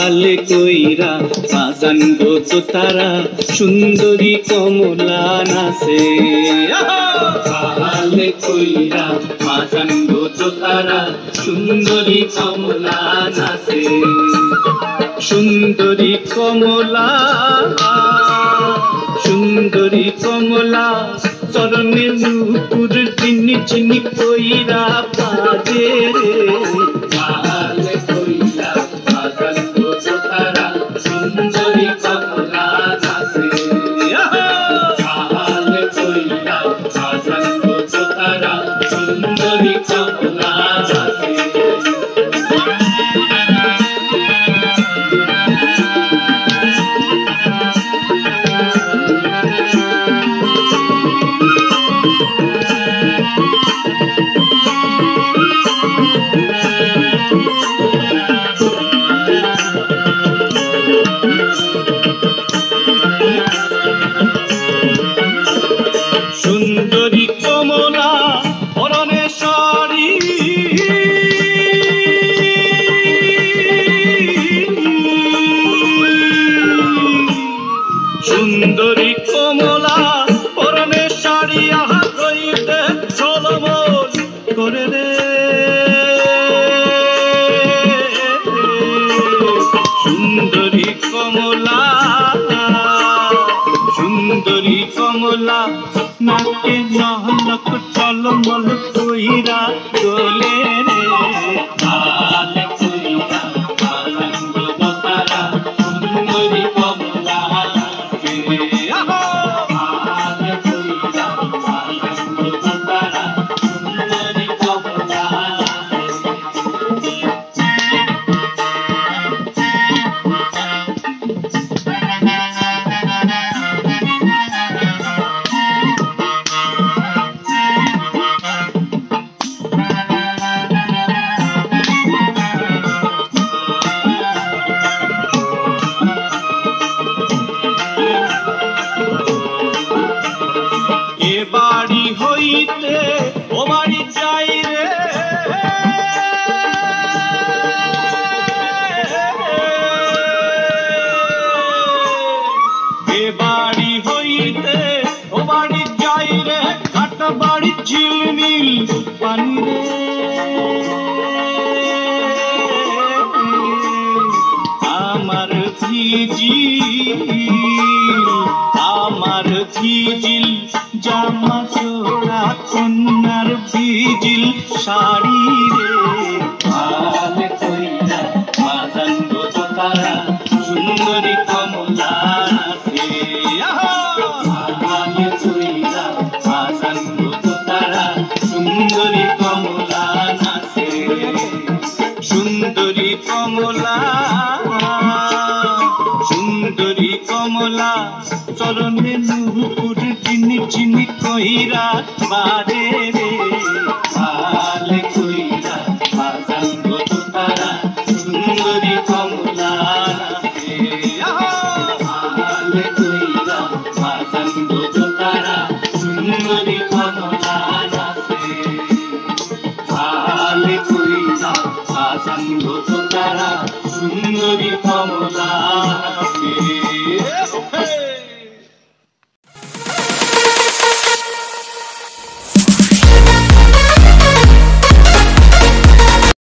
পালে কইরা বাজান গো তো তারা সুন্দরী কমলা নাচে পালে কইরা বাজান গো তো তারা সুন্দরী কমলা নাচে সুন্দরী কমলা সুন্দরী কমলা চরণে নূপুর চিনি চিনি কইরা বাজে রে পালে কইরা বাজান গো তো তারা সুন্দরী কমলা নাচে পালে কইরা বাজান গো তো তারা সুন্দরী কমলা নাচে সুন্দরী কমলা পরনে শাড়ি সুন্দরী কমলা পরনে শাড়ি আহা কইতে ঝলমল করে রে সুন্দরী কমলা সুন্দরী কমলা নাকে নহলক টলমল কইরা চলে রে পালে কইরা বাজান গো তো তারা সুন্দরী কমলা নাচে পালে কইরা বাজান গো তো তারা সুন্দরী কমলা এ বাড়ি হইতে ও বাড়ি যাই রে এ বাড়ি হইতে ও বাড়ি যাই রে কাটা বাড়ি ঝিলমিল পানি রে আমার ভিজিল জামা জোড়া কন্যার ভিজিল শাড়ি রে পালে কইরা বাজান গো তো তারা সুন্দরী কমলা নাচে পালে কইরা বাজান গো তো তারা সুন্দরী কমলা নাচে সুন্দরী কমলা সুন্দরী কমলা চরণে নূপুর চিনি চিনি কইরা বারে রে